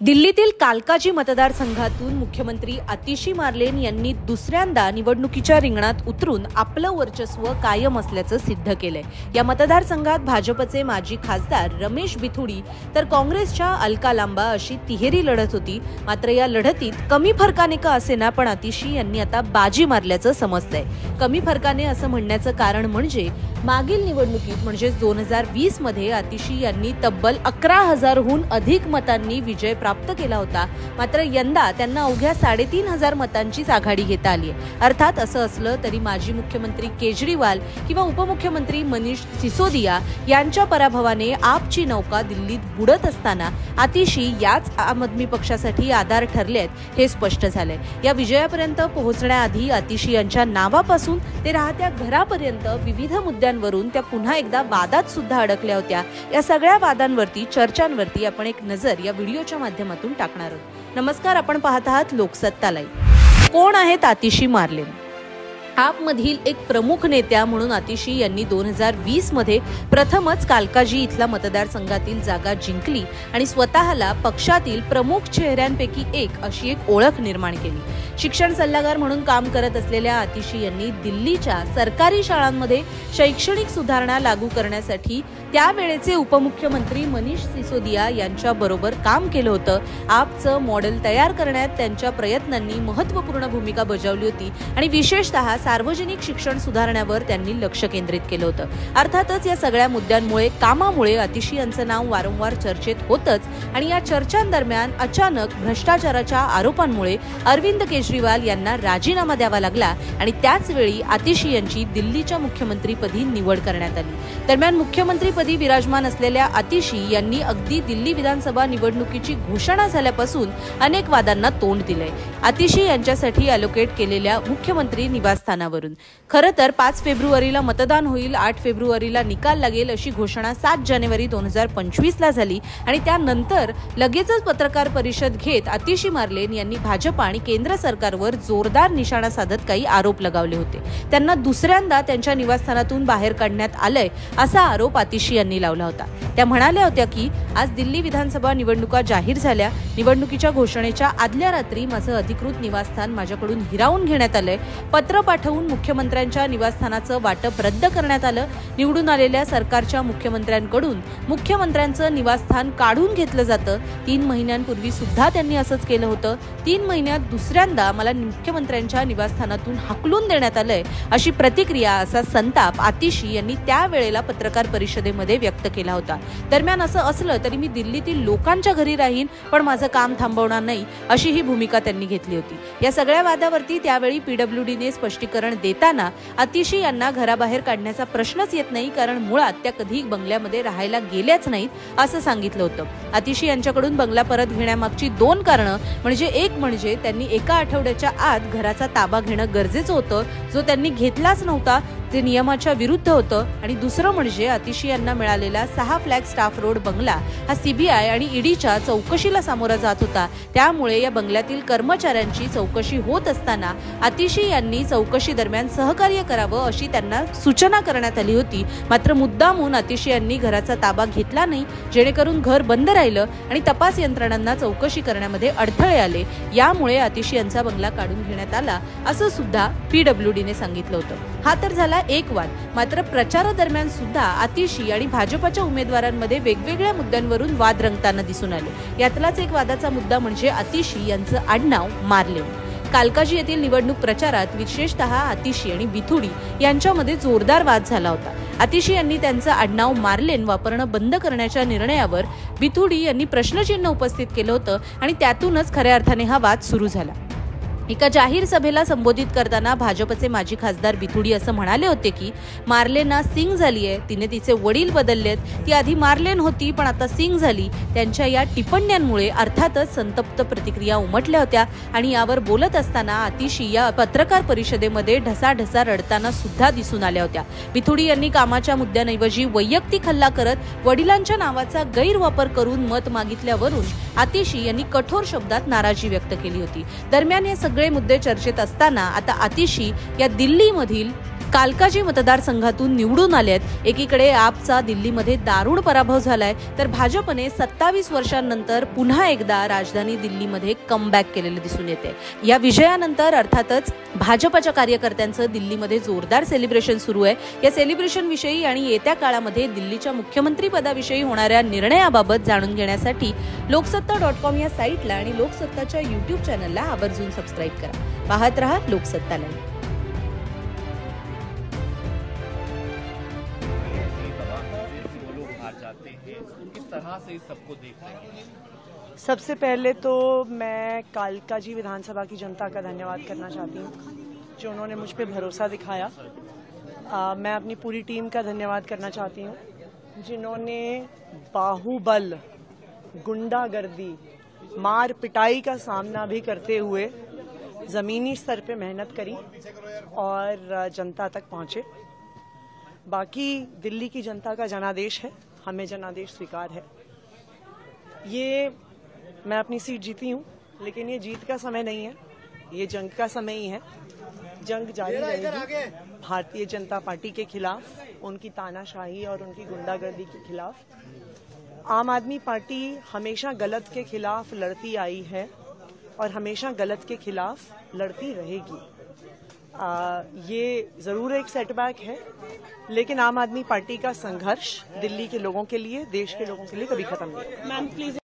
दिल्लीतील कालकाजी मतदारसंघातून मुख्यमंत्री आतिशी मार्लेन यांनी दुसऱ्यांदा निवडणुकीच्या रिंगणात उतरून आपलं वर्चस्व कायम असल्याचं सिद्ध केलंय। या मतदारसंघात भाजपचे माजी खासदार रमेश बिथुडी तर काँग्रेसच्या अलका लांबा अशी तिहेरी लढत होती। मात्र या लढतीत कमी फरकाने का असेना पण आतिशी यांनी आता बाजी मारल्याचं समजतंय। कमी फरकाने असं म्हणण्याचं कारण म्हणजे मागील निवडणुकीत म्हणजे 2020 मध्ये आतिशी यांनी तब्बल 11,000हून अधिक मतांनी विजय प्राप्त केला होता। मात्र यंदा त्यांना अवघ्या 3,500 मतांचीच आघाडी घेता आली आहे। अर्थात असं असलं तरी माजी मुख्यमंत्री केजरीवाल किंवा उपमुख्यमंत्री मनीष सिसोदिया यांच्या पराभवाने आपची नौका दिल्लीत बुडत असताना आतिशी याच आम आदमी पक्षासाठी आधार ठरलेत हे स्पष्ट झालंय। या विजयापर्यंत पोहोचण्याआधी आतिशी यांच्या नावापासून ते राहत्या घरापर्यंत विविध मुद्द्यांवरून त्या पुन्हा एकदा वादात सुद्धा अडकल्या होत्या। या सगळ्या वादांवरती चर्चांवरती आपण एक नजर या व्हिडिओच्या माध्यमातून टाकणार आहोत। नमस्कार, आपण पाहत आहात लोकसत्ता लाईव्ह। कोण आहेत आतिशी मार्लेन? आपमधील एक प्रमुख नेत्या म्हणून आतिशी यांनी 2020 मध्ये प्रथमच कालकाजी इथला मतदारसंघातील जागा जिंकली आणि स्वतःला पक्षातील प्रमुख चेहऱ्यांपैकी एक अशी एक ओळख निर्माण केली। शिक्षण सल्लागार म्हणून काम करत असलेल्या आतिशी यांनी दिल्लीच्या सरकारी शाळांमध्ये शैक्षणिक सुधारणा लागू करण्यासाठी त्यावेळेचे उपमुख्यमंत्री मनीष सिसोदिया यांच्या बरोबर काम केलं होतं। आपचं मॉडेल तयार करण्यात त्यांच्या प्रयत्नांनी महत्त्वपूर्ण भूमिका बजावली होती आणि विशेषतः सार्वजनिक शिक्षण सुधारण्यावर त्यांनी लक्ष केंद्रित केलं होतं। अर्थातच या सगळ्या मुद्द्यांमुळे कामामुळे आतिशी यांचं नाव वारंवार चर्चेत होतच आणि या चर्चांदरम्यान अचानक भ्रष्टाचाराच्या आरोपांमुळे अरविंद केजरीवाल यांना राजीनामा द्यावा लागला आणि त्याच वेळी आतिशी यांची दिल्लीच्या मुख्यमंत्रीपदी निवड करण्यात आली। दरम्यान मुख्यमंत्रीपदी विराजमान असलेल्या आतिशी यांनी अगदी दिल्ली विधानसभा निवडणुकीची घोषणा झाल्यापासून अनेक वादांना तोंड दिलंय। आतिशी यांच्यासाठी अलोकेट केलेल्या मुख्यमंत्री निवासस्थानावरून खरं तर 5 फेब्रुवारीला मतदान होईल, 8 फेब्रुवारीला निकाल लागेल अशी घोषणा 7 जानेवारी 2025 ला झाली आणि त्यानंतर लगेचच पत्रकार परिषद घेत आतिशी मार्लेन यांनी भाजप आणि केंद्र सरकारवर जोरदार निशाणा साधत काही आरोप लगावले होते। त्यांना दुसऱ्यांदा त्यांच्या निवासस्थानातून बाहेर काढण्यात आलंय असा आरोप आतिशी यांनी लावला होता। त्या म्हणाल्या होत्या की आज दिल्ली विधानसभा निवडणुका जाहीर झाल्या, निवडणुकीच्या घोषणेच्या आदल्या रात्री माझं अधिकृत निवासस्थान माझ्याकडून हिरावून घेण्यात आलंय, पत्र पाठवून मुख्यमंत्र्यांच्या निवासस्थानाचं वाटप रद्द करण्यात आलं, निवडून आलेल्या सरकारच्या मुख्यमंत्र्यांकडून मुख्यमंत्र्यांचं निवासस्थान काढून घेतलं जातं। 3 महिन्यांपूर्वी सुद्धा त्यांनी असंच केलं होतं। 3 महिन्यात दुसऱ्यांदा मला मुख्यमंत्र्यांच्या निवासस्थानातून हाकलून देण्यात आलंय अशी प्रतिक्रिया, असा संताप आतिशी यांनी त्यावेळेला पत्रकार परिषदेमध्ये व्यक्त केला होता। दरम्यान असं असलं तरी मी दिल्लीतील लोकांच्या घरी राहीन पण माझं काम थांबवणार नाही अशी ही भूमिका त्यांनी घेतली होती। या सगळ्या वादावरती त्यावेळी पीडब्ल्यूडीने स्पष्टीकरण देताना आतिशी यांना घराबाहेर काढण्याचा प्रश्नच येत नाही कारण मुळात त्या कधी बंगल्यामध्ये राहायला गेल्याच नाहीत असं सांगितलं होतं। आतिशी यांच्याकडून बंगला परत घेण्यामागची 2 कारणं म्हणजे एक म्हणजे त्यांनी एका आठवड्याच्या आत घराचा ताबा घेणं गरजेचं होतं, जो त्यांनी घेतलाच नव्हता, ते नियमाच्या विरुद्ध होतं, आणि दुसरं म्हणजे आतिशी यांना मिळालेला 6 फ्लॅग स्टाफ रोड बंगला हा सीबीआय आणि ईडीच्या चौकशीला सामोरा जात होता। त्यामुळे या बंगल्यातील कर्मचाऱ्यांची चौकशी होत असताना आतिशी यांनी चौकशी दरम्यान सहकार्य करावं अशी त्यांना सूचना करण्यात आली होती। मात्र मुद्दामून आतिशी यांनी घराचा ताबा घेतला नाही जेणेकरून घर बंद राहिलं आणि तपास यंत्रणांना चौकशी करण्यामध्ये अडथळे आले। यामुळे आतिशी यांचा बंगला काढून घेण्यात आला असं सुद्धा पीडब्ल्यूडीने सांगितलं होतं। हा तर झाला एक वाद। मात्र प्रचारादरम्यान सुद्धा आतिशी आणि भाजपच्या उमेदवारांमध्ये वेगवेगळ्या मुद्द्यांवरून वाद रंगताना दिसून आले। यातलाच एक वादाचा मुद्दा म्हणजे आतिशी यांचं आडनाव मार्लेन। कालकाजी येथील निवडणूक प्रचारात विशेषतः आतिशी आणि बिथुडी यांच्यामध्ये जोरदार वाद झाला होता। आतिशी यांनी त्यांचं आडनाव मार्लेन वापरणं बंद करण्याच्या निर्णयावर बिथुडी यांनी प्रश्नचिन्ह उपस्थित केलं होतं आणि त्यातूनच खऱ्या अर्थाने हा वाद सुरू झाला। एका जाहीर सभेला संबोधित करताना भाजपचे माजी खासदार बिथुडी असं म्हणाले होते की मार्लेना सिंग झालीये, तिने तिचे वडील बदललेत, ती आधी मार्लेन होती पण आता सिंग झाली। त्यांच्या या टिप्पण्यांमुळे अर्थातच संतप्त प्रतिक्रिया उमटल्या होत्या आणि यावर बोलत असताना आतिशी या पत्रकार परिषदेमध्ये ढसाढसा रडताना सुद्धा दिसून आल्या होत्या। बिथुडी यांनी कामाच्या मुद्द्यांऐवजी वैयक्तिक हल्ला करत वडिलांच्या नावाचा गैरवापर करून मत मागितल्यावरून आतिशी यांनी कठोर शब्दात नाराजी व्यक्त केली होती। दरम्यान हे सगळे मुद्दे चर्चेत असताना आता आतिशी या दिल्लीमधील कालकाजी मतदारसंघातून निवडून आलेत। एकीकडे आपचा दिल्लीमध्ये दारुण पराभव झालाय, तर भाजपने 27 वर्षांनंतर पुन्हा एकदा राजधानी दिल्लीमध्ये कमबॅक केलेले दिसून येते। या विजयानंतर अर्थातच भाजपच्या कार्यकर्त्यांचं दिल्लीमध्ये जोरदार सेलिब्रेशन सुरू आहे। या सेलिब्रेशन विषयी आणि येत्या काळामध्ये दिल्लीच्या मुख्यमंत्री पदाविषयी होणाऱ्या निर्णयाबाबत जाणून घेण्यासाठी लोकसत्ता.com या साईटला आणि लोकसत्ताच्या YouTube चॅनलला आवर्जून सबस्क्राईब करा। पाहत रहा लोकसत्ता लाईव्ह। जाते हैं किस तरह से इस सबको देख रहे हैं? सबसे पहले तो मैं कालकाजी विधानसभा की जनता का धन्यवाद करना चाहती हूँ जो उन्होंने मुझ पे भरोसा दिखाया। मैं अपनी पूरी टीम का धन्यवाद करना चाहती हूँ जिन्होंने बाहुबल, गुंडागर्दी, मार पिटाई का सामना भी करते हुए जमीनी स्तर पे मेहनत करी और जनता तक पहुँचे। बाकी दिल्ली की जनता का जनादेश है, हमें जनादेश स्वीकार है। ये मैं अपनी सीट जीती हूँ, लेकिन ये जीत का समय नहीं है, ये जंग का समय ही है। जंग जारी रहेगी भारतीय जनता पार्टी के खिलाफ, उनकी तानाशाही और उनकी गुंडागर्दी के खिलाफ। आम आदमी पार्टी हमेशा गलत के खिलाफ लड़ती आई है और हमेशा गलत के खिलाफ लड़ती रहेगी। ये जरूर एक सेटबैक है, लेकिन आम आदमी पार्टी का संघर्ष दिल्ली के लोगों के लिए, देश के लोगों के लिए कभी खत्म नहीं। Ma'am please